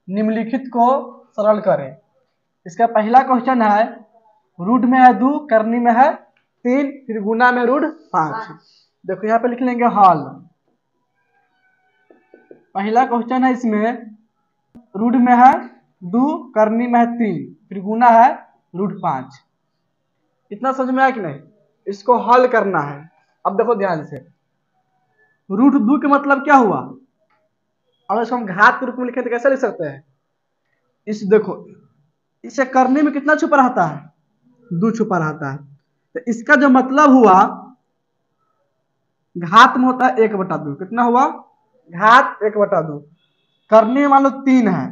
निम्नलिखित को सरल करें। इसका पहला क्वेश्चन है, रूट में है 2, करनी में है 3, फिर गुना में रूट 5। देखो यहाँ पे लिख लेंगे हल। पहला क्वेश्चन है, इसमें रूट में है 2, करनी में है 3, फिर गुना है रूट 5। इतना समझ में आया कि नहीं? इसको हल करना है। अब देखो ध्यान से, रूट 2 का मतलब क्या हुआ? अगर इसको हम घात के रूप में लिखें तो कैसे लिख सकते हैं? इस देखो, इसे करने में कितना छुपा रहता है? 2 छुपा रहता है। तो इसका जो मतलब हुआ, घात में होता है 1/2। कितना हुआ? घात 1/2। करने में मान लो 3 है,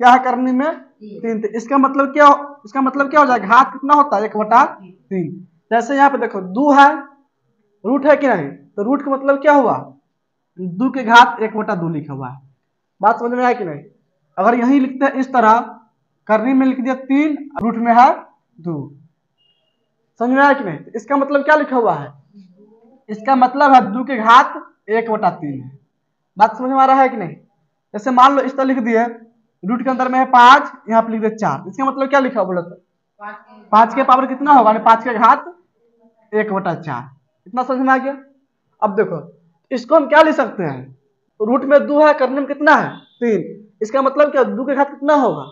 क्या है करने में? 3। तो इसका मतलब क्या हो जाएगा? घात कितना होता है? 1/3। जैसे यहाँ पे देखो 2 है, रूट है कि नहीं? तो रूट का मतलब क्या हुआ? 2 के घात 1/2 लिखा हुआ है। बात समझ में आया कि नहीं? अगर यही लिखते हैं इस तरह, करने में लिख दिया 3, रूट में है 2। समझ में आया कि नहीं? इसका मतलब क्या लिखा हुआ है? इसका मतलब है 2 के घात 1/3 है। बात समझ में आ रहा है कि नहीं? जैसे मान लो इस तरह लिख दिए, रूट के अंदर में है 5, यहाँ पे लिख दिया 4। इसका मतलब क्या लिखा बोलो तो? 5 के पावर कितना होगा? 5 के घात 1/4। इतना समझ में आ गया? अब देखो, इसको हम क्या लिख सकते हैं? रूट में 2 है, करने में कितना है? 3। इसका मतलब क्या? 2 के घात कितना होगा?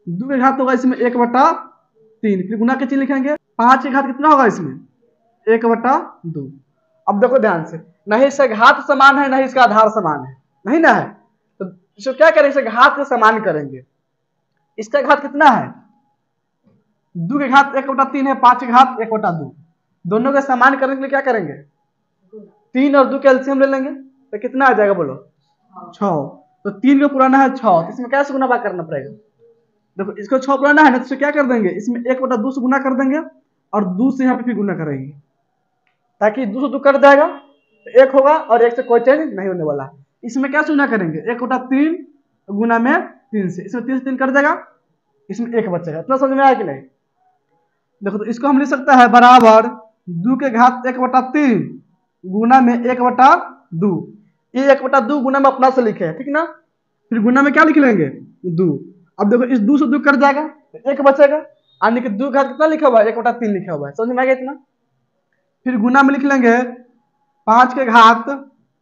2 के घात होगा इसमें 1/3। फिर गुना के चीज लिखेंगे, 5 के घात कितना होगा इसमें? 1/2। अब देखो ध्यान से, नहीं इसका घात समान है, नहीं इसका आधार समान है, नहीं ना है। तो इसको क्या करेंगे? इसे घात के समान करेंगे। इसका घात कितना है? 2 के घात 1/3 है, 5 के घात 1/2। दोनों के समान करने के लिए क्या करेंगे? 3 और 2 के एलसीएम ले लेंगे। तो कितना आ जाएगा बोलो? 6। तो 3 का पुराना है 6, तो इसमें कैसे गुना करना पड़ेगा? देखो इसको 6 पुराना है ना, तो क्या कर देंगे? इसमें 1/2 से गुना कर देंगे, और 2 से यहाँ पे फिर गुना करेंगे, ताकि 2 से 2 कट जाएगा, तो 1 होगा, और 1 से कोई चेंज नहीं होने वाला। इसमें क्या गुना करेंगे? 1/3 गुना में 3 से, इसमें 3 से 3 कट जाएगा, इसमें 1 बचेगा। इतना समझ में आया कि नहीं? देखो तो इसको हम लिख सकते हैं बराबर 2 के घात 1/3 गुना में 1/2। ये 1/2 गुना में अपना से लिखे है, ठीक ना? फिर गुना में क्या लिख लेंगे? 2। अब देखो इस 2 से 2 कट जाएगा, तो 1 बचेगा, यानी कि 2 घात कितना लिखा हुआ है? 1/3 लिखा हुआ है। समझ में आ गया इतना? फिर गुना में लिख लेंगे 5 के घात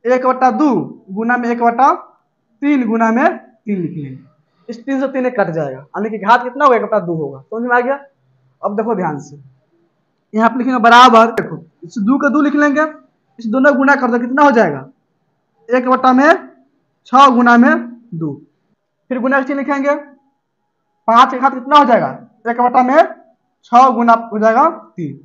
1/2 गुना में 1/3 गुना में 3 लिख लेंगे। इस 3 से 3 कट जाएगा, यानी कि घात कितना होगा? 1/2 होगा। समझ में आ गया? अब देखो ध्यान से, यहाँ पे लिखेंगे बराबर, देखो इस 2 का 2 लिख लेंगे, इस दोनों गुना कर दो, कितना हो जाएगा? 1/6 गुना में 2। फिर गुना की लिखेंगे, 5 के घात कितना हो जाएगा? 1/6 गुना हो जाएगा 3।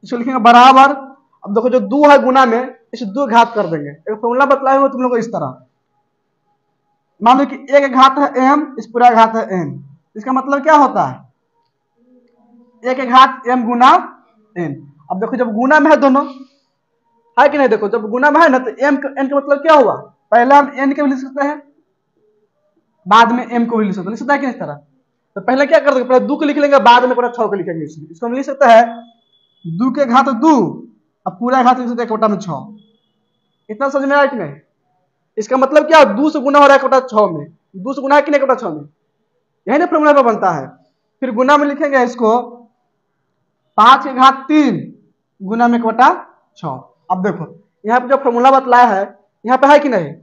इसको लिखेंगे बराबर, अब देखो जो 2 है गुना में, इस 2 घात कर देंगे। एक फॉर्मूला बतलाए हुए तुम लोग को इस तरह, मान लो कि 1 घात है m, इस पूरा घात है n। इसका मतलब क्या होता है? 1 घात m गुना n। अब देखो जब गुना में है दोनों, है कि नहीं? देखो जब गुना में है ना, तो m n का मतलब क्या हुआ? पहले हम n के भी लिख सकते हैं, बाद में m को भी लिख सकते हैं कि इस तरह। तो पहले क्या कर देंगे? पहले 2 को लिख लेंगे, बाद में पूरा 6 को लिखेंगे। इसको हम लिख सकते हैं 2 के घात 2, अब पूरा घात लिख सकते हैं 1/6। इतना समझ में आया कि नहीं? इसका मतलब क्या? 2 से गुना हो रहा है 1/6 में, 2 से गुना है कि नहीं 1/6 में? यही ना फॉर्मूला पर बनता है। फिर गुना में लिखेंगे इसको 5 के घात 3 गुना में 1/6। अब देखो यहाँ पे जो फॉर्मूला बतलाया है, यहाँ पे है कि नहीं?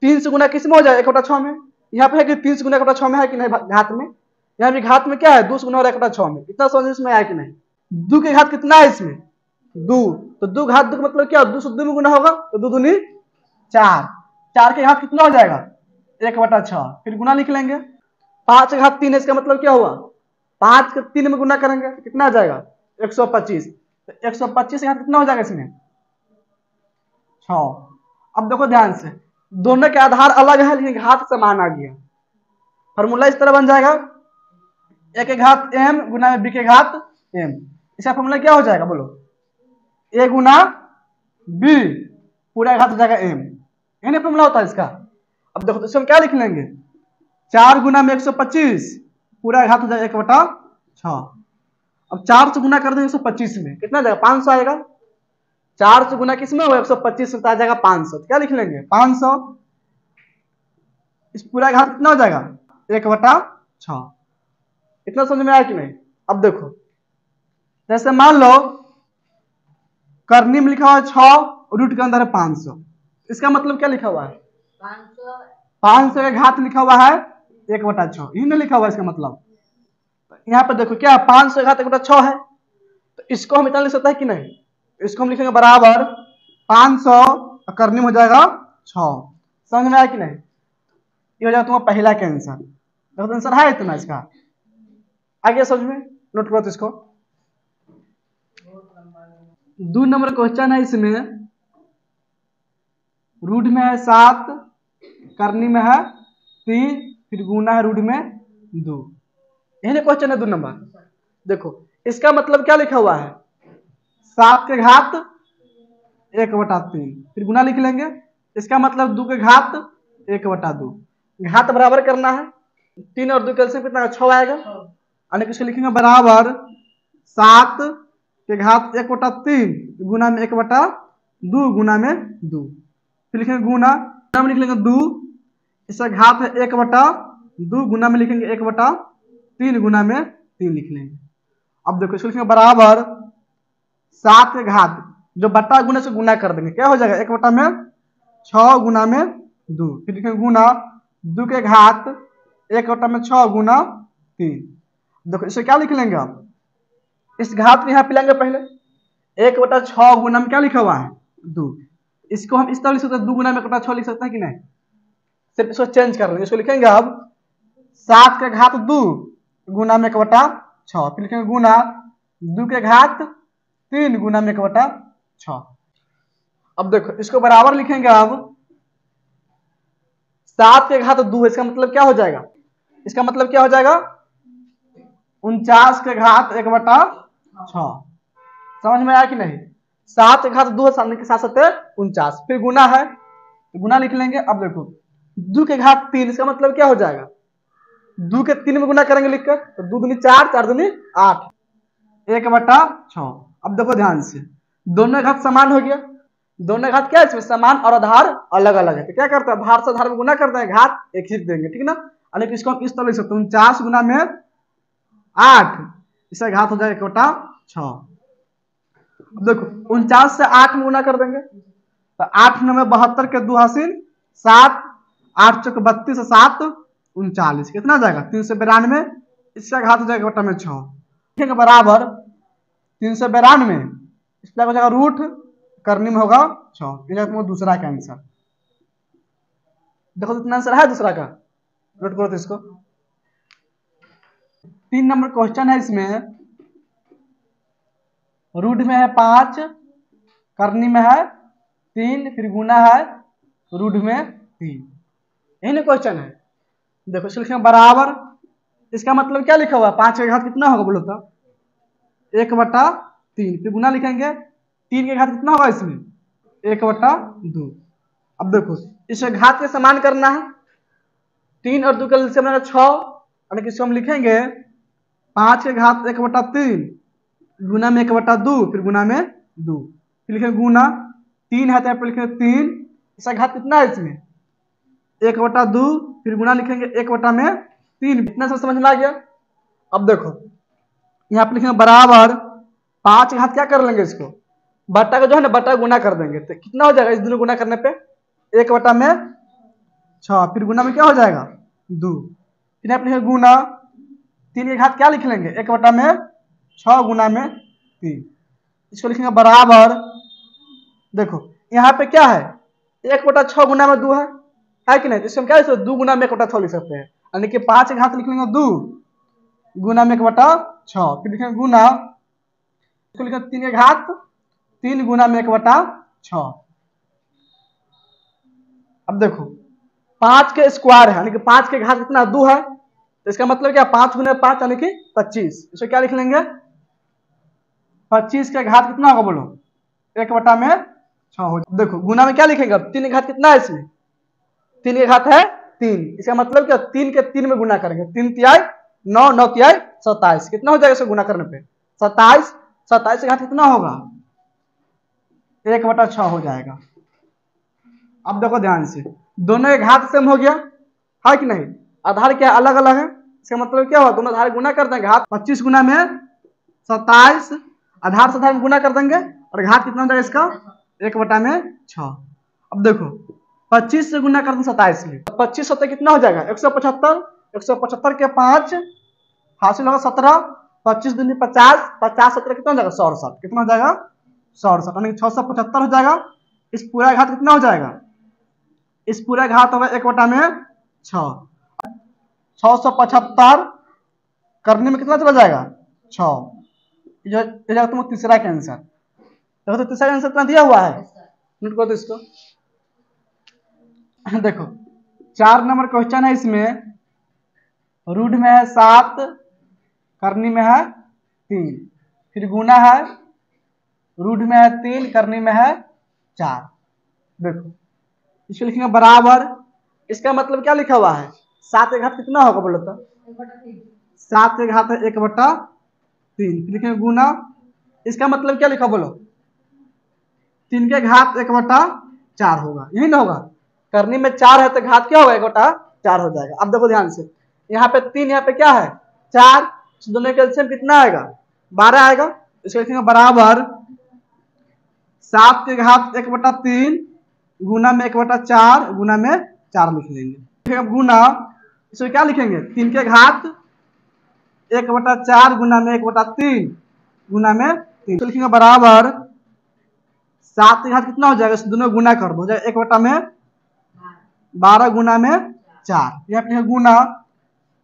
3 से गुना किस में हो जाए? 1/6 में। यहाँ पे है कि 3 से गुना 1/6 में, है कि नहीं? घात में, यहाँ भी घात में क्या है? 2 से गुना हो रहा है 1/6 में। इतना समझ में आया कि नहीं? 2 के घात कितना है इसमें? 2। तो 2 घात 2 का मतलब क्या? 2 से 2 में गुना होगा, तो 2 दूनी 4। 4 के घात कितना हो जाएगा? 1/6। फिर गुना लिख लेंगे, 5 के घात 3 है, इसका मतलब क्या हुआ? 5 के 3 में गुना करेंगे तो कितना आ जाएगा? 125। तो 125 के घात कितना हो जाएगा इसमें? 6। अब देखो ध्यान से, दोनों के आधार अलग है, लेकिन घात समान आ गया। फॉर्मूला इस तरह बन जाएगा, a के घात m गुना में b के घात m। इसका फॉर्मूला क्या हो जाएगा बोलो? a गुना b पूरा घात हो जाएगा m। यही फॉर्मूला होता है इसका। अब देखो तो इसको हम क्या लिख लेंगे? 4 गुना में 125 पूरा घात हो जाएगा 1/6। अब 4 से गुना कर देंगे 125 में, कितना जाएगा? 500 आएगा। 4 से गुना किस में होगा? 125 से आ जाएगा 500। तो क्या लिख लेंगे? 500 इस पूरा घात कितना हो जाएगा 1/6। इतना समझ में आया कि नहीं? अब देखो जैसे मान लो करनी में लिखा हुआ है 6, रूट के अंदर है 500। इसका मतलब क्या लिखा हुआ है? 500 का घात लिखा हुआ है 1/6, यही नहीं लिखा हुआ है इसका मतलब। यहाँ पर देखो क्या 500 का घात 1/6 है, तो इसको हम इतना लिख सकते हैं कि नहीं? इसको हम लिखेंगे बराबर 500 करनी में हो जाएगा 6। समझ में आया कि नहीं? ये हो जाएगा तुम्हारा पहला का आंसर। देखो आंसर है इतना इसका। आगे समझ में नोट करो तो इसको। 2 नंबर क्वेश्चन है, इसमें रूट में है 7, करनी में है 3, फिर गुना है रूट में 2। यही क्वेश्चन है 2 नंबर। देखो इसका मतलब क्या लिखा हुआ है? 7 के घात 1/3, फिर गुना लिख लेंगे। इसका मतलब 2 के घात 1/2, घात बराबर करना है। 3 और 2 कैलसियम कितना 6 आएगा, यानी कि इसको लिखेंगे बराबर 7 के घात 1/3 गुना में 1/2 गुना में 2, फिर लिखेंगे गुना में लिख लेंगे 2, इसका घात है 1/2 गुना में लिखेंगे 1/3 गुना में 3 लिख लेंगे। अब देखो इसको लिखेंगे बराबर 7 के घात जो बट्टा गुना से गुना कर देंगे, क्या हो जाएगा 1/6 गुना में 2, फिर लिखेंगे गुना 2 के घात 1/6 गुना 3। देखो इसे क्या लिख लेंगे? आप इस घात को यहाँ पे लेंगे पहले, 1/6 गुना में क्या लिखा हुआ है 2। इसको हम इस तरह लिख सकते हैं 2 गुना में 1/6 लिख सकते हैं कि नहीं? सिर्फ इसको चेंज कर लेंगे। इसको लिखेंगे अब 7 के घात 2 गुना में 1/6, फिर लिखेंगे गुना 2 के घात 3 गुना में 1/6। अब देखो इसको बराबर लिखेंगे अब 7 के घात 2, इसका मतलब क्या हो जाएगा? इसका मतलब क्या हो जाएगा 49 के घात 1/6। समझ में आया कि नहीं? 7 के घात 2 सामने के साथ साथ 49, फिर गुना है तो गुना लिख लेंगे। अब देखो 2 के घात 3, इसका मतलब क्या हो जाएगा? 2 के 3 में गुना करेंगे लिखकर, तो 2 दूनी 4, 4 दूनी 8, 1/6। अब देखो ध्यान से, दोनों घात समान हो गया। दोनों घात क्या है इसमें? समान और आधार अलग अलग है, तो क्या करता है भार से आधार में गुना करता है, घात एक ही देंगे, ठीक ना? यानी इसको हम इस तरह लिख सकते हैं 49 गुना में 8, इसका घात हो जाएगा 1/6। देखो 49 से 8 में गुना कर देंगे, तो 8 9 72 के 2 हासिल 7, 8 चौक 32 से 7 39, कितना जाएगा 392, इसका घात हो जाएगा 1/6। ठीक है बराबर 392, इसका हो जाएगा रूट करनी में होगा 6। ये जाएगा दूसरा का आंसर। देखो कितना आंसर है दूसरा का, नोट करो तो इसको। 3 नंबर क्वेश्चन है, इसमें रूट में है 5, करनी में है 3, फिर गुना है रूट में 3। यही ना क्वेश्चन है। देखो इसको लिखेंगे बराबर, इसका मतलब क्या लिखा हुआ है? 5 का घात कितना होगा बोलो तो 1/3, फिर गुना लिखेंगे 3 के घात कितना होगा इसमें 1/2। अब देखो इसे घात के समान करना है, 3 और 2 का एलसीएम बनेगा 6, यानी कि इसको हम लिखेंगे 5 के घात 1/3 गुना में 1/2, फिर गुना में 2, फिर लिखेंगे गुना 3 है तो यहाँ पे लिखेंगे 3, इसका घात कितना है इसमें 1/2, फिर गुना लिखेंगे 1/3। इतना सब समझ में आ गया? अब देखो यहाँ पे लिखेंगे बराबर 5 के घात क्या कर लेंगे, इसको बट्टा का जो है ना बट्टा गुना कर देंगे, तो कितना हो जाएगा इस दोनों गुना करने पे 1/6, फिर गुना में क्या हो जाएगा 2, फिर यहाँ पे लिखेंगे गुना 3 के घात क्या लिख लेंगे 1/6 गुना में 3, इसको लिखेंगे बराबर। देखो यहाँ पे क्या है 1/6 गुना में 2 है कि नहीं? तो इसमें क्या है 2 गुना में 1/6 लिख सकते हैं, यानी कि 5 के घात लिख लेंगे 2 गुना में 1/6, फिर लिखेंगे गुना, इसको लिखेंगे 3 के घात 3 गुना में 1/6। अब देखो 5 के स्क्वायर है, यानी कि 5 के घात कितना 2 है, तो इसका मतलब क्या 5 गुना 5 यानी कि 25, इसको क्या लिख लेंगे 25 के घात कितना होगा बोलो 1/6 हो। देखो गुना में क्या लिखेंगे अब 3 के घात कितना है इसमें 3 के घात है 3, इसका मतलब क्या 3 के 3 में गुना करेंगे, 3 तिहाई 9, 9 तिहाई 27, कितना हो जाएगा इसको गुना करने पे 27, 27 के घात कितना होगा 1/6 हो जाएगा। अब देखो ध्यान से दोनों के घात सेम हो गया, है कि नहीं। आधार क्या अलग अलग है, इसका मतलब क्या हुआ, दोनों आधार गुना कर देंगे, घात 25 गुना में 27, आधार से आधार में गुना कर देंगे और घात कितना हो जाएगा इसका 1/6। अब देखो 25 से गुना कर दें 27 में, 25 सत्तर कितना हो जाएगा 175, 175 के 5 हासिल होगा 17, 25 दूनी 50, 50 17 कितना हो जाएगा 67, कितना हो जाएगा 67, यानी 675 हो जाएगा। इस पूरा घात कितना हो जाएगा, इस पूरा घात होगा 1/6, 675 करने में कितना चला जाएगा 6, ये तुम तीसरा का आंसर। देखो तो तीसरा आंसर कितना दिया हुआ है, नोट करो तो इसको। देखो 4 नंबर क्वेश्चन है, इसमें रूट में है 7, करनी में है 3, फिर गुना है, रूट में है 3, करनी में है 4। देखो इसको लिखेंगे बराबर, इसका मतलब क्या लिखा हुआ है 7 के घात कितना होगा बोलो तो 7 के घात है 1/3, लिखेंगे गुना, इसका मतलब क्या लिखा बोलो 3 के घात 1/4 होगा, यही ना होगा, करनी में 4 है तो घात क्या होगा 1/4 हो जाएगा। अब देखो ध्यान से, यहाँ पे 3, यहाँ पे क्या है 4, दोनों का एलसीएम कितना आएगा 12 आएगा। इसको लिखेंगे बराबर 7 के घात 1/3 गुना में 1/4 गुना में 4 लिख लेंगे। गुना, इसको क्या लिखेंगे 3 के घात 1/4 गुना में 1/3 गुना में 3, तो लिखेंगे बराबर 7 के घात कितना हो जाएगा, दोनों गुना कर दो, 1/12 गुना में 4, यहाँ पे गुना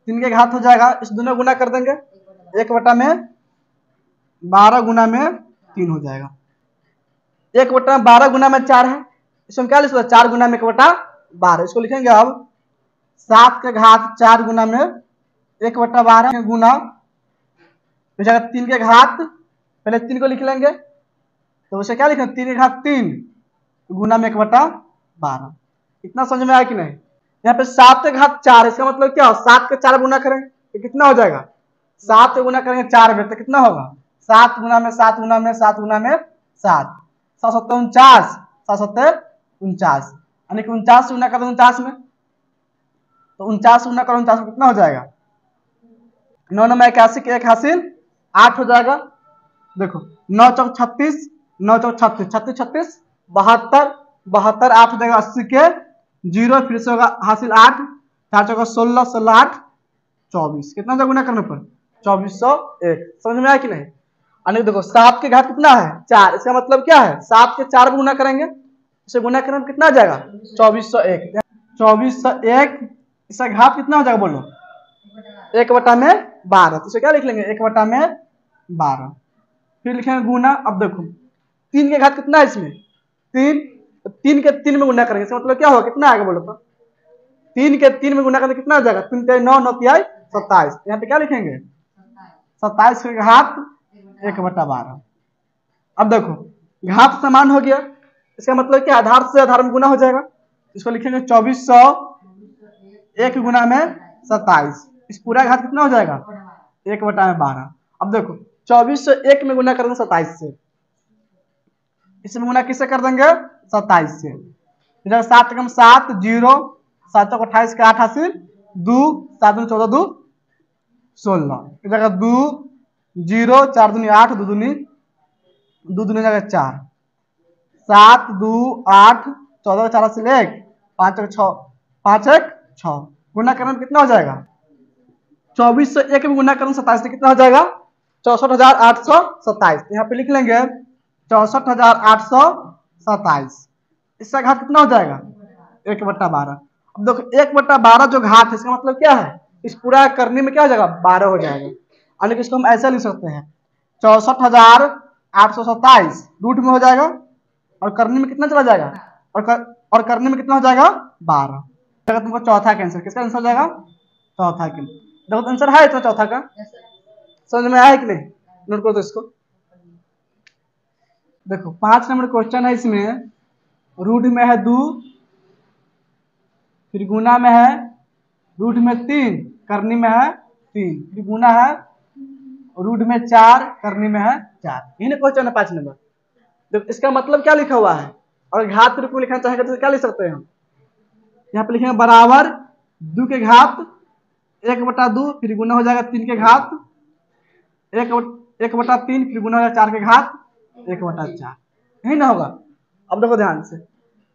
3 के घात हो जाएगा, इस दोनों गुना कर देंगे, 1/12 गुना में 3 हो जाएगा, 1/12 गुना में 4 है, इसमें क्या लिख सकते 4 गुना में 1/12, इसको लिखेंगे अब 7 के घात 4 गुना में 1/12 गुना 3 के घात, पहले 3 को लिख लेंगे तो उसे क्या लिखेंगे 3 के घात 3 गुना में 1/12। इतना समझ में आया कि नहीं। यहाँ पे 7 के घात 4, इसका मतलब क्या हो 7 के 4 गुना करें तो कितना हो जाएगा, 7 के गुना करेंगे 4 में तो कितना होगा 7 गुना में 7 गुना में 7 गुना में 7, 7 7 49, 7 7 49, यानी कि 49 गुना कर 49 में, तो 49 गुना कर 49 में कितना हो जाएगा 9 9 81 के 1 हासिल 8 हो जाएगा। देखो 9 चौक 36, 9 चौक 36, 36 36 72, 72 8 हो जाएगा 80 के 0, फिर से होगा हासिल 8, 4 चौका 16, 16 8 24, कितना होगा गुना करने पर 2401। समझ में आया कि नहीं। यानी देखो 7 के घात कितना है 4, इसका मतलब क्या है 7 के 4 गुना करेंगे, इसे गुना करने में कितना आ जाएगा 2401, 2401, इसका घात कितना हो जाएगा बोलो 1/12, तो इसे क्या लिख लेंगे 1/12, फिर लिखेंगे गुना। अब देखो 3 के घात कितना है इसमें 3, 3 के 3 में गुना करेंगे, इसका मतलब क्या होगा कितना आएगा बोलो तो 3 के 3 में गुना करने कितना आ जाएगा 3 के 9 9 तिहाई 27, यहाँ पे क्या लिखेंगे 27 के घात 1/12। अब देखो घात समान हो गया, इसका मतलब क्या आधार से आधार में गुना हो जाएगा, इसको लिखेंगे 2401 गुना में 27, इस पूरा घात कितना हो जाएगा 1/12। अब देखो 2401 में गुना करेंगे 27 से, इसमें गुना किससे कर देंगे 27 से, 7 कम 7 0, 7 चौक 28 के 8 हासिल 2, 7 दूनी 14 2 16, इस जगह 2 0, 4 दूनी 8, 2 दूनी 2 दूनी जगह 4, 7 2 8, 14 4 हासिल 1, 5 6 5 1 6, गुना करने में कितना हो जाएगा 2401 में गुना करने 27 से कितना हो जाएगा 64,827, यहाँ पे लिख लेंगे 64,827, इसका घात कितना हो जाएगा 1/12। अब देखो 1/12 जो घात है इसका मतलब क्या है, इस पूरा करने में क्या हो जाएगा 12 हो जाएगा, यानी कि इसको हम ऐसा लिख सकते हैं 64,827 रूट में हो जाएगा और करने में कितना चला जाएगा और करने में कितना हो जाएगा 12, तुमको चौथा का आंसर, किसका आंसर हो जाएगा चौथा का। देखो तो आंसर है इतना चौथा का, समझ में आया कि नहीं, नोट करो तो इसको। देखो 5 नंबर क्वेश्चन है, इसमें रूट में है 2, फिर गुना में है रूट में 3, करनी में है 3, फिर गुना है रूट में 4, करनी में है 4, यही ना क्वेश्चन है 5 नंबर। देखो इसका मतलब क्या लिखा हुआ है, और घात रूप में लिखना चाहेंगे तो क्या लिख सकते हैं हम, यहाँ पे लिखेंगे बराबर 2 के घात 1/2, फिर गुना हो जाएगा 3 के घात 1/3, फिर गुना हो जाएगा 4 के घात 1/4, यही ना होगा। अब देखो ध्यान से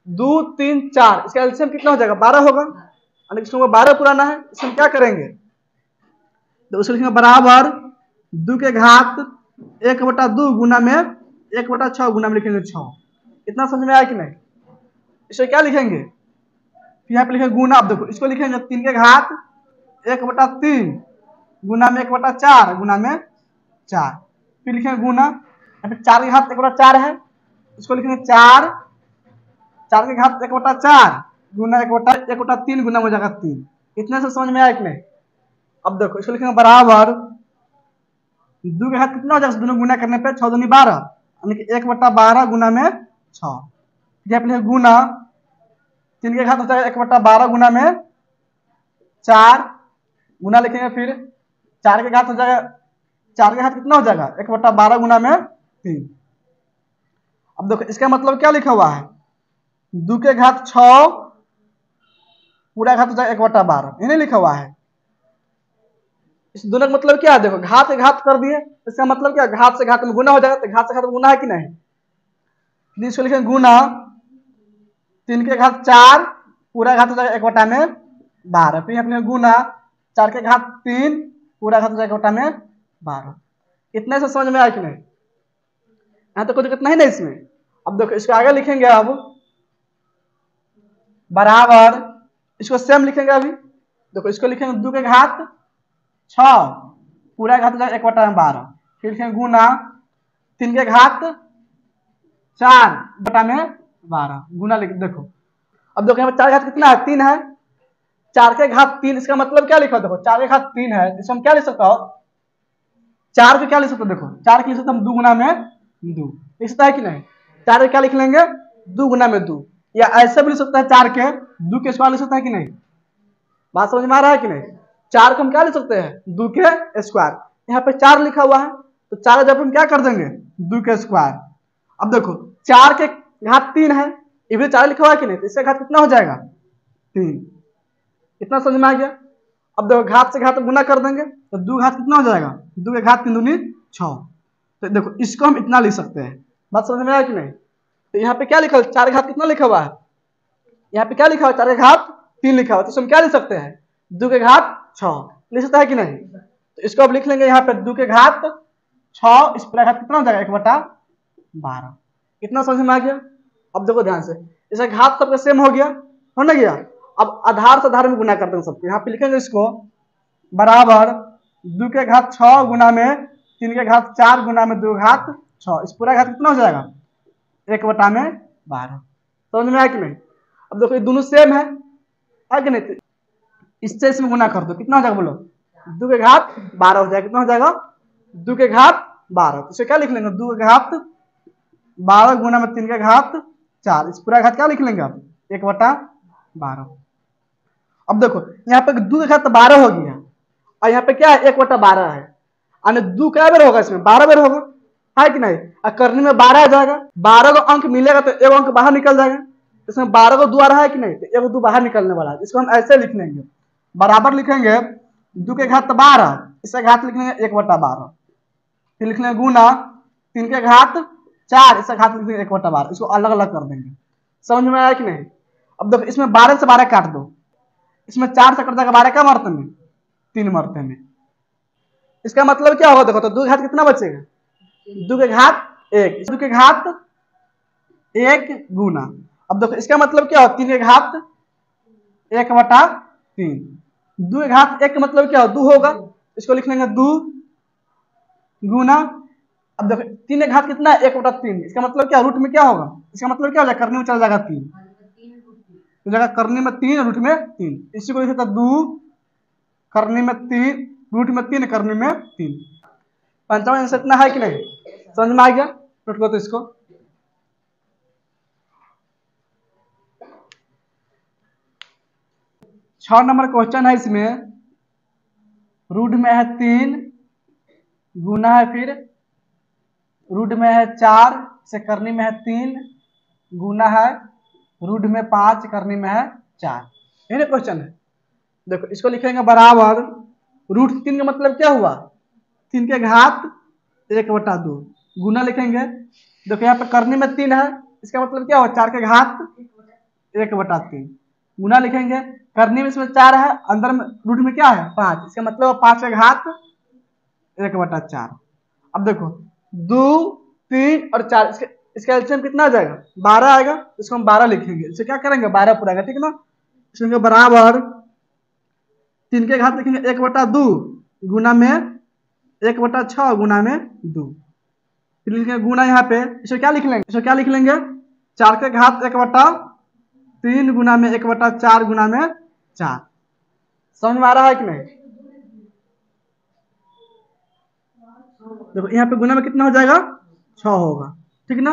2 3 4, इसका एलसीएम कितना हो जाएगा 12 होगा, यानी इसको 12 पुराना है। इसमें क्या करेंगे, तो उसको लिखेंगे बराबर 2 के घात 1/2 गुना में 1/6 गुना में लिखेंगे 6। इतना समझ में आया कि नहीं। इसे क्या लिखेंगे, फिर यहाँ पे लिखेंगे गुना। अब देखो इसको लिखेंगे 3 के घात 1/3 गुना में 1/4 गुना में 4, फिर लिखेंगे गुना। यहाँ पे 4 के घात 1/4 है, इसको लिखेंगे 4 के घात 1/4 गुना 1/3 गुना हो जाएगा 3। इतने से समझ में आया कि नहीं। अब देखो इसको लिखेंगे बराबर 2 के घात कितना हो जाएगा, दोनों गुना करने पे 6 दूनी 12, यानी कि 1/12 गुना में 6। यहाँ पे लिखेंगे गुना 3 के घात हो जाएगा 1/12 गुना में 4 गुना लिखेंगे, फिर 4 के घात हो जाएगा 4 के घात कितना हो जाएगा 1/12 गुना में 3। अब देखो इसका मतलब क्या लिखा हुआ है, 2 के घात 6 पूरा घात हो जाएगा 1/12, ये नहीं लिखा हुआ है। इस दोनों का मतलब क्या है, देखो घात से घात कर दिए, इसका मतलब क्या, घात से घात में गुना हो जाएगा, तो घात से घात में गुना है कि नहीं। इसको लिखेंगे गुना 3 के घात 4 पूरा घात हो जाएगा 1/12, फिर अपने गुना 4 के घात 3 पूरा घात हो जाएगा 1/12। इतने से समझ में आया कि नहीं। यहाँ तो कोई दिक्कत नहीं ना इसमें। अब देखो इसको आगे लिखेंगे, अब बराबर इसको सेम लिखेंगे। अभी देखो इसको लिखेंगे 2 के घात 6 पूरा घात हो जाएगा 1/12, फिर लिखेंगे गुना 3 के घात 4/12 गुना लिख। देखो अब देखो यहाँ पे 4 घात कितना है 3 है, 4 के घात 3, इसका मतलब क्या लिखा, देखो 4 के घात 3 है, इसमें हम क्या लिख सकते हो, 4 को क्या लिख सकते हो, देखो 4 के लिख सकते हम 2 गुना में 2, लिख सकता है कि नहीं। 4 को क्या लिख लेंगे 2 गुना में 2, या ऐसे भी लिख सकता है 4 के 2 के स्क्वायर लिख सकता है कि नहीं। बात समझ में आ रहा है कि नहीं। 4 को हम क्या लिख सकते हैं 2 के स्क्वायर, यहाँ पे 4 लिखा हुआ है, तो 4 जब हम क्या कर देंगे 2 के स्क्वायर। अब देखो 4 के घात 3 है, ये भी 4 लिखा हुआ है कि नहीं, तो इसका घात कितना हो जाएगा 3। इतना समझ में आ गया। अब देखो घात से घात गुना कर देंगे, तो 2 घात कितना हो जाएगा 2 के घात 3 दूनी 6। तो देखो इसको हम इतना लिख सकते हैं। बात समझ में आया कि नहीं। तो यहाँ पे क्या लिखा है 4 घात कितना लिखा हुआ है, यहाँ पे क्या लिखा हुआ है 4 के घात 3 लिखा हुआ है, तो इसमें क्या लिख सकते हैं 2 के घात 6 लिख सकता है कि नहीं। तो इसको अब लिख लेंगे यहाँ पे 2 के घात 6, इस पूरा घात कितना हो जाएगा 1/12। इतना समझ में आ गया। अब देखो ध्यान से, इसका घात सबका सेम हो गया, हो ना गया। अब आधार से आधार में गुना करते हैं सबको, यहाँ पे लिखेंगे इसको बराबर 2 के घात 6 गुना में 3 के घात 4 गुना में 2 घात 6, इस पूरा घात कितना हो जाएगा 1/12। समझ में आया कि नहीं। अब देखो ये दोनों सेम है कि नहीं, इससे इसमें गुना कर दो, कितना हो जाएगा बोलो 2 के घात 12 हो जाएगा, कितना हो जाएगा 2 के घात 12। तो इसे क्या लिख लेंगे 2 के घात 12 गुना में 3 के घात 4, इस पूरा घात क्या लिख लेंगे आप 1/12। अब देखो यहाँ पे 2 के घात 12 हो गया, और यहाँ पे क्या है 1/12 है, यानी 2 क्या बेर होगा इसमें 12 बेर होगा, है कि नहीं। और करने में 12 आ जाएगा, 12 को अंक मिलेगा तो एक अंक बाहर निकल जाएगा, इसमें 12 को 2 आ रहा है कि नहीं, तो एक 2 बाहर निकलने वाला है। इसको हम ऐसे लिख लेंगे, बराबर लिखेंगे 2 के घात 12, इसका घात लिख लेंगे 1/12, फिर लिख लेंगे गुना 3 के घात 4, इसका घात लिख लेंगे 1/12। इसको अलग अलग कर देंगे। समझ में आया कि नहीं। अब देखो इसमें 12 से 12 काट दो, इसमें 4 से कट जाएगा 12 का मरते में 3 मरते में, इसका मतलब क्या होगा देखो, तो 2 घात कितना बचेगा 2 के घात 1, 2 के घात 1 गुना। अब देखो इसका मतलब क्या हो 3 के घात 1/3, 2 के घात 1 का मतलब क्या हो 2 होगा, इसको लिख लेंगे 2 गुना। अब देखो 3 के घात कितना है 1/3, इसका मतलब क्या रूट में क्या होगा, इसका मतलब क्या हो जाएगा करने में चला जाएगा 3, तो जगह करने में 3 रूट में 3, इसी को लिख सकता 2 करने में 3 रूट में 3 करने में 3। पंचावन आंसर इतना है कि नहीं, समझ में आ गया। नोट करो तो इसको 6 नंबर क्वेश्चन है, इसमें रूट में है 3 गुना है, फिर रूट में है 4 से करने में है 3 गुना है, रूट में 5 करने में है 4, ये ना क्वेश्चन है। देखो इसको लिखेंगे बराबर √3 का मतलब क्या हुआ, 3 के घात 1/2 गुना लिखेंगे। देखो यहाँ पे करनी में 3 है, इसका मतलब क्या हुआ 4 के घात 1/3 गुना लिखेंगे। करनी में इसमें 4 है, अंदर में रूट में क्या है 5, इसका मतलब 5 के घात 1/4। अब देखो 2 3 और 4 इसका एलसीएम कितना आ जाएगा 12 आएगा, इसको हम 12 लिखेंगे। इसे क्या करेंगे 12 पूरा ठीक है ना। इसमें बराबर 3 के घात लिखेंगे 1/2 गुना में 1/6 गुना में 2, फिर लिखेंगे गुना। यहाँ पे इसे क्या लिख लेंगे, इसे क्या लिख लेंगे 4 के घात 1/3 गुना में 1/4 गुना में 4। समझ में आ रहा है कि नहीं। देखो यहाँ पे गुना में कितना हो जाएगा 6 होगा ठीक ना।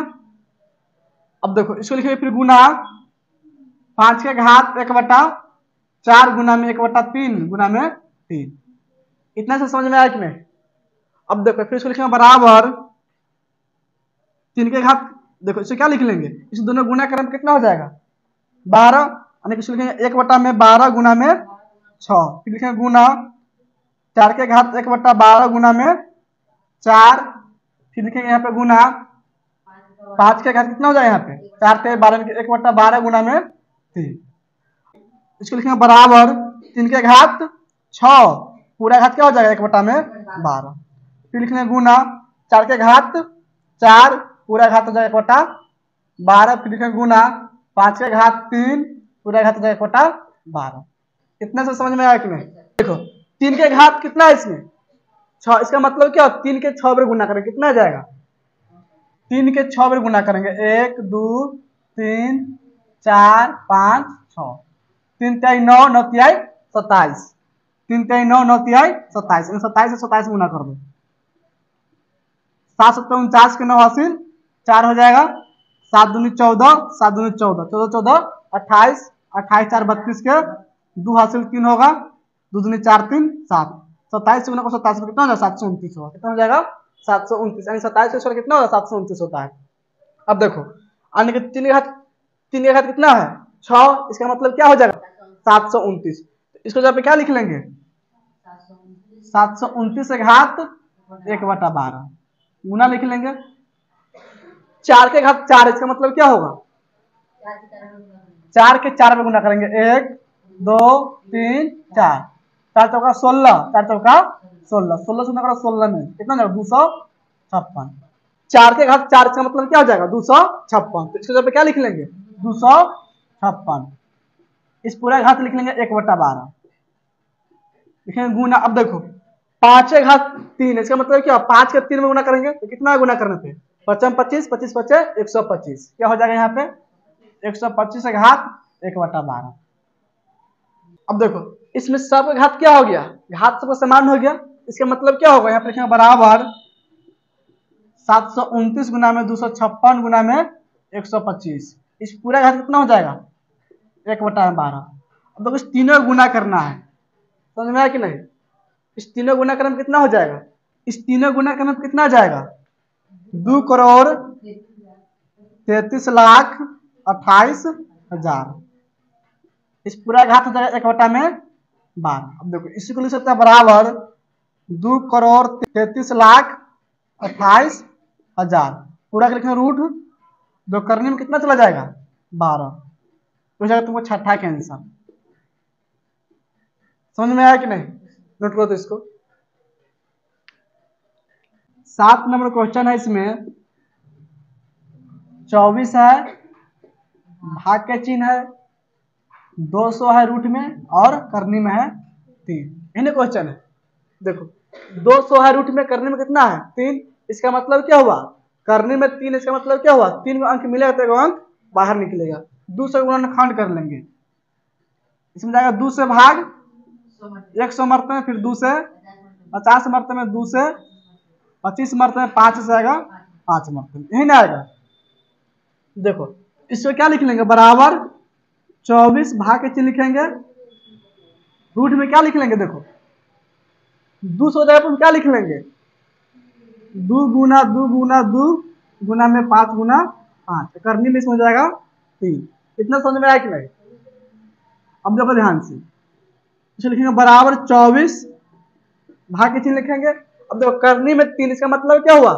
अब देखो इसको लिखेंगे फिर गुना 5 के घात 1/4 गुना में 1/3 गुना में 3। इतना से समझ में आया कि नहीं। अब देखो फिर इसको लिखेंगे बराबर 3 के घात, देखो इसे क्या लिख लेंगे, इस दोनों गुना करने में कितना हो जाएगा 12, यानी कि लिखेंगे 1/12 गुना में 6। फिर लिखेंगे गुना 4 के घात 1/12 गुना में 4। फिर लिखेंगे यहाँ पे गुना 5 के घात कितना हो जाएगा यहाँ पे 4 के 12 1/12 गुना में 3। इसको लिखेंगे बराबर 3 के घात 6 पूरा घात क्या हो जाएगा 1/12। फिर लिखेंगे गुना 4 के घात 4 पूरा घात हो जाएगा 1/12। फिर लिखेंगे गुना 5 के घात 3 पूरा घात हो जाएगा 1/12। कितने से समझ में आया कि नहीं। देखो 3 के घात कितना है इसमें 6, इसका मतलब क्या 3 के 6 बार गुना करेंगे कितना आ जाएगा 3 के 6 बार गुना करेंगे 1 2 3 4 5 6, 3 3 9 9 3 27, 3 3 9 9 3 27, 27 से 27 गुना कर दो। 7 7 49 के 9 हासिल 4 हो जाएगा, 7 दूनी 14, 7 दूनी 14, 14 14 28, 28 4 32 के 2 हासिल 3 होगा, 2 दूनी 4 3 7, 27 से गुना को 27 कितना हो जाएगा 729 होगा, कितना हो जाएगा 729, यानी 27 से कितना होगा 729 होता है। अब देखो अन्य के 3 के घात कितना है 6, इसका मतलब क्या हो जाएगा 729। इसको जब पे क्या लिख लेंगे 729 से घात 1/12 गुना लिख लेंगे। 4 के घात 4, इसका मतलब क्या होगा 4 के 4 में गुना करेंगे 1 2 3 4, 4 चौका 16, 4 चौका 16, 16 से गुना करो 16 में कितना जाएगा 256। 4 के घात 4 इसका मतलब क्या हो जाएगा 256, तो इसके जगह पे क्या लिख लेंगे 256। इस पूरा घात लिख लेंगे 1/12 लिखेंगे गुना। अब देखो 5 के घात 3, इसका मतलब क्या 5 के 3 में गुना करेंगे तो कितना गुना करने पे 5 25 25 25 125, क्या हो जाएगा यहाँ पे 125 से घात 1/12। अब देखो इसमें सब घात क्या हो गया घात सबको समान हो गया, इसका मतलब क्या होगा यहाँ पे लिखेंगे बराबर 729 गुना में 256 गुना में 125, इस पूरा घात कितना हो जाएगा 1/12। अब देखो इस तीनों गुना करना है, समझ में आया कि नहीं। इस तीनों गुना करने में कितना हो जाएगा, इस तीनों गुना करने में कितना जाएगा 2,33,28,000, इस पूरा घात हो जाएगा 1/12। अब देखो इसी को लिख सकते हैं बराबर 2,33,28,000 पूरा लिखेंगे रूट 2 करने में कितना चला जाएगा 12, हो जाएगा तुमको छठा के आंसर। समझ में आया कि नहीं, नोट करो तो इसको। 7 नंबर क्वेश्चन है, इसमें 24 है, भाग के चिन्ह है, 200 है रूट में और करनी में है 3, यही क्वेश्चन है। देखो 200 है रूट में, करने में कितना है 3, इसका मतलब क्या हुआ करने में 3, इसका मतलब क्या हुआ 3 अंक मिलेगा तो 1 अंक बाहर निकलेगा, 2 से गुणनखंड कर लेंगे, इसमें जाएगा 2 से भाग 100 मरते में, फिर 2 से 50 मरते में, 2 से 25 मरते में, 5 से आएगा 5 मरते में, यही ना आएगा। देखो इसको क्या लिख लेंगे बराबर 24 भाग के चिन्ह लिखेंगे, रूट में क्या लिख लेंगे देखो 200 जगह पर क्या लिख लेंगे 2 गुना 2 गुना 2 गुना में 5 गुना 5, करनी में इसमें हो जाएगा 3। इतना समझ में आया कि नहीं। अब देखो ध्यान से इसको लिखेंगे बराबर 24, भाग के चिन्ह लिखेंगे। अब देखो करनी में 3, इसका मतलब क्या हुआ,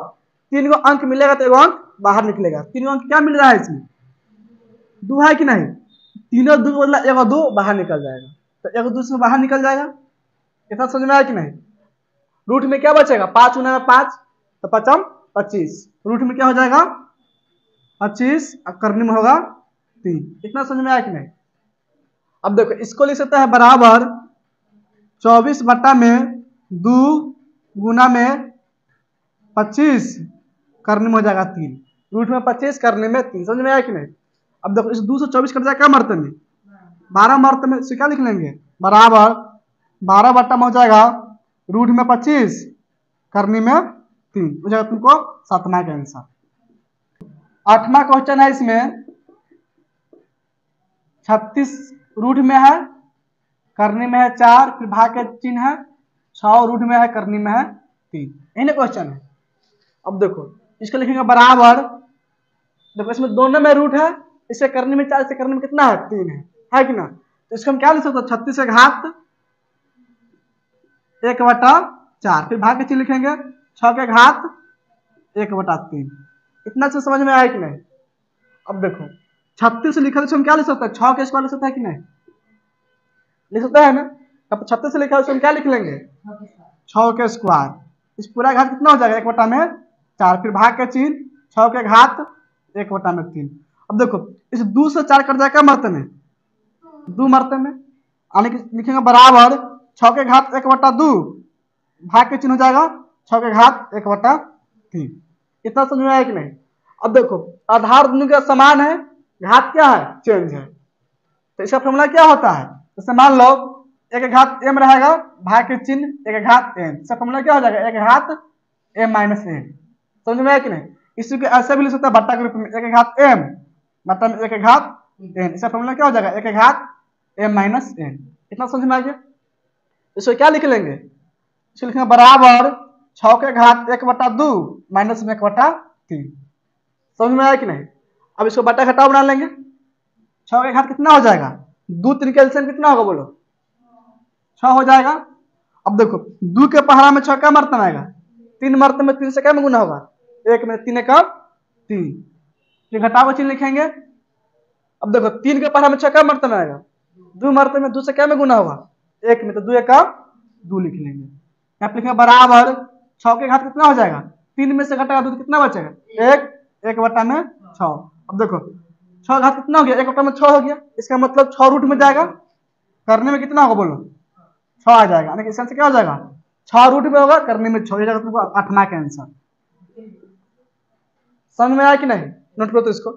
3 को अंक मिलेगा तो 1 अंक बाहर निकलेगा। 3 अंक क्या मिल रहा है इसमें, 2 है कि नहीं, तीनों 2 बदला 1 और 2 बाहर निकल जाएगा, तो 1 और 2 से बाहर निकल जाएगा। इतना समझ में आया कि नहीं। रूट में क्या बचेगा, 5 गुना में 5 तो 5 25, रूट में क्या हो जाएगा 25 और करनी में होगा 3। इतना समझ में आया कि नहीं। अब देखो इसको लिख सकता है बराबर 24 बट्टा में 2 गुना में 25 करने में हो जाएगा 3, रूट में 25 करने में 3। समझ में आया कि नहीं। अब देखो इस 2 से 24 कट जाएगा क्या मर्तबे में, 12 मर्तबे में, इसे क्या लिख लेंगे बराबर 12 बट्टा में हो जाएगा रूट में 25 करने में 3, हो जाएगा तुमको 7वां का आंसर। 8वां क्वेश्चन है, इसमें 36 रूट में है, करने में है 4, फिर भाग के चिन्ह है, 6 रूट में है, करने में है 3। यही क्वेश्चन है। अब देखो इसको लिखेंगे बराबर, देखो इसमें दोनों में रूट है, इसे करने में 4, इसे करने में कितना है 3 है कि ना। तो इसको हम क्या लिख सकते हैं 36 के घात 1/4, फिर भाग के चिन्ह लिखेंगे 6 के घात 1/3। इतना से समझ में आया कि नहीं। अब देखो 36 लिखा तो हम क्या लिख सकते हैं 6 के स्क्वायर लिख सकते हैं कि नहीं, लिख सकते हैं ना। अब 36 लिखा है हम क्या लिख लेंगे 6 के स्क्वायर, इस पूरा घात कितना हो जाएगा 1/4, फिर भाग के चिन्ह 6 के घात 1/3। अब देखो इस 2 से 4 कट जाएगा मर्ते में 2 मर्ते में, यानी कि लिखेंगे बराबर 6 के घात 1/2, भाग के चिन्ह हो जाएगा 6 के घात 1/3। इतना समझ में आया कि नहीं। अब देखो आधार दोनों का समान है, घात क्या है चेंज है, तो इसका फॉर्मूला क्या होता है, जैसे मान लो 1 घात m रहेगा, भाग के चिन्ह 1 घात n, इसका फॉर्मूला क्या हो जाएगा 1 घात m माइनस n। समझ में आया कि नहीं। इसी को ऐसे भी लिख सकता है बट्टा के रूप में 1 घात m बट्टा में 1 घात n, इसका फॉर्मूला क्या हो जाएगा 1 घात m माइनस n। इतना समझ में आ गया। इसको क्या लिख लेंगे, इसको लिखेंगे बराबर 6 के घात 1/2 माइनस में 1/3। समझ में आया कि नहीं। अब इसको बट्टा घटाव बना लेंगे, 6 के घात कितना हो जाएगा 2 3 का एलसीएम कितना होगा बोलो 6 हो जाएगा। अब देखो 2 के पहाड़ा में 6 क्या मर्तबा आएगा 3 मर्तबे में 3 से क्या में गुना होगा 1 में, 3 का 3, फिर घटाव का चिन्ह लिखेंगे। अब देखो 3 के पहाड़ा में 6 क्या मर्तबा आएगा 2 मर्तबे में 2 से क्या में गुना होगा 1 में, तो 2 का 2 लिख लेंगे। यहाँ पे लिखेंगे बराबर 6 के घात कितना हो जाएगा 3 में से घटेगा 2 कितना बचेगा 1, 1/6। अब देखो 6 घात कितना हो गया 1/6 हो गया, इसका मतलब 6 रूट में जाएगा, करने में कितना होगा बोलो 6 आ जाएगा, यानी कि इसका आंसर क्या हो जाएगा 6 रूट में होगा, करने में 6 हो जाएगा, तुमको 8वां का आंसर। समझ में आया कि नहीं, नोट करो तो इसको।